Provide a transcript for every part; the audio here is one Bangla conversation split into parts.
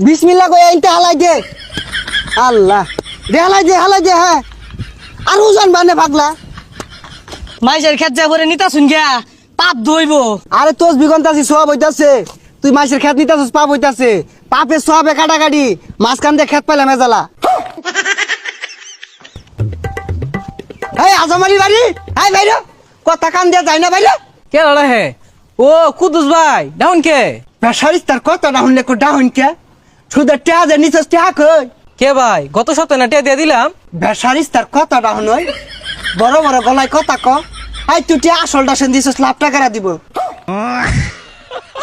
বিসমিল্লাহ কই এইটা হালাই দে। আল্লাহ দে হালাই দে হ্যাঁ। আর ওজন বানে পাগলা। মাইসের খেত যা করে নিতা শুন গিয়া পাপ ধইব। আরে তোস বিগন্তাছি সব হইতাছে। তুই মাইসের খেত নিতাছস পাপ হইতাছে। পাপে সবে কাটাকাটি মাঝখান দিয়ে খেত পাইলাম মেজালা। এই আজমারি বাড়ি এই বাইরে কথা কান দিয়া যায় না বাইরে। কে লড়া হে? ও কুদুস ভাই ডাউন কে? বেসারিস তার কথা না শুনলে ডাউন কে শুধু টেয়া যে নিচস টেয়া কই। কে ভাই গত সপ্তাহে না টিয়া দিয়ে দিলাম। বেসারিস তার কথা না শুনই বড় বড় গলায় কথা ক। আই তুই টিয়া আসলটা সেন দিছস লাভ টাকা দিব।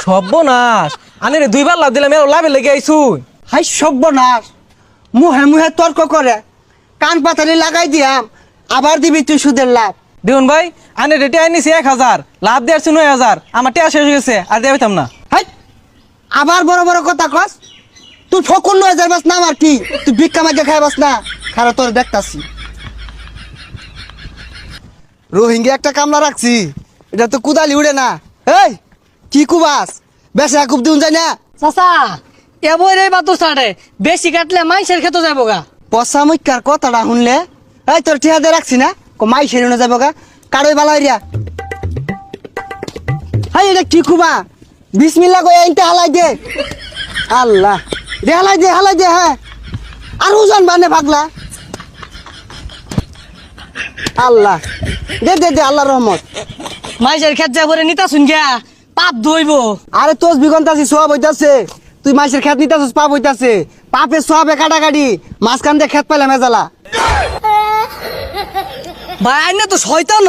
সর্বনাশ আনে দুইবার লাভ দিলাম এর লাভে লেগে আইছুন। হাই সর্বনাশ মুহে মুহে তর্ক করে কান পাতালি লাগাই দিয়াম আবার দিবি তুই সুদের লাভ। দেখুন ভাই আনে রেটে আনিছি 1000 লাভ দিয়ে আসছি 9000 আমার টিয়া শেষ হয়ে গেছে আর দিয়ে পাইতাম না। হাই আবার বড় বড় কথা কস। তুই ফকুন নয় যাইবাস না আমার কি তুই ভিক্ষা মাগে খাইবাস না খারা তোর দেখতাছি। রোহিঙ্গা একটা কামলা রাখছি এটা তো কুদালি উড়ে না। এই কি কুবাস বেশা কুব দিন যায় না। চাচা এবই রে বাতুর ছাড়ে বেশি কাটলে মাইসের খেতে যাবো গা। পচা মুখার কথাটা শুনলে এই তোর ঠিয়া দিয়ে রাখছি না মাই সেরে যাবো গা কারোই বালা রিয়া। হাই এটা কি কুবা বিসমিল্লাহ কই এইটা হালাই দে। আল্লাহ দে হালাই দে হ্যাঁ। আর ওজন বানে পাগলা। আল্লাহ দে দে দে আল্লাহর রহমত। মাইসের খেত যা করে নিতা শুন গিয়া পাপ ধইব। আরে তোস বিগন্তাছি সব হইতাছে। তুই মাছের খেত নিতাছস পাপ হইতাছে। পাপে সবে কাটাকাটি মাঝখান দিয়ে খেত পাইলাম মেজালা। ভাই আইনে তো শয়তান।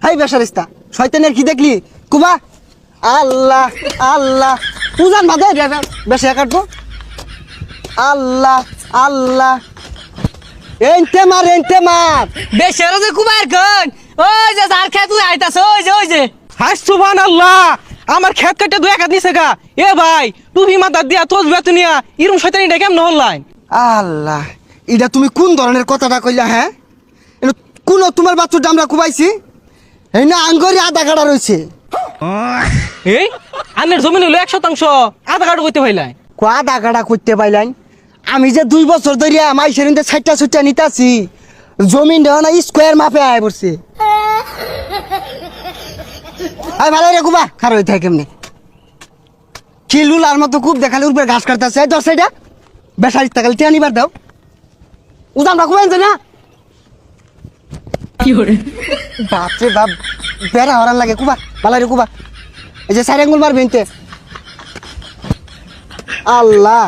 হাই বেসারিস্তা শয়তানের কি দেখলি কুবা। আল্লাহ আল্লাহ উজান বাদে বেশি কাটবো। আল্লাহ আল্লাহ এনতে মার বেশি যে কুমার গন ওই যে যার খেত আইতাছে ওই যে হাই সুবহানাল্লাহ আমার খেত কাটে 2 একাত নিছে গা। এ ভাই তুমি মাথা দিয়া তোজ বেতুনিয়া ইরম শয়তানি ডা কেমন হল্লাই? আল্লাহ এটা তুমি কোন ধরনের কথাটা কইলা হ্যাঁ? কোন তোমার বাচ্চাটা আমরা কুবাইছি এই না আঙ্গরি আধা কাটা রয়েছে। এই আনের জমিন হলো 100% আধা কাট কইতে ভাইলাই। আধা কাটা করতে পাইলেন আমি যে 2 বছর ধরিয়া মাইসের ছাইটা ছুটা নিতাছি জমিন দেওয়া না স্কোয়ার মাপে আয় পড়ছে। ভালো রে কুবা খার হইতে কেমনি খিলুলার মতো খুব দেখালে উপরে ঘাস কাটতেছে। দশ সাইডা বেসারি টাকাল টিয়া নিবার দাও উদামটা কুবাইন না বাপরে বাপ বেড়া হরান লাগে কুবা ভালো রে কুবা। এই যে সাইড আঙ্গুল মারবে আল্লাহ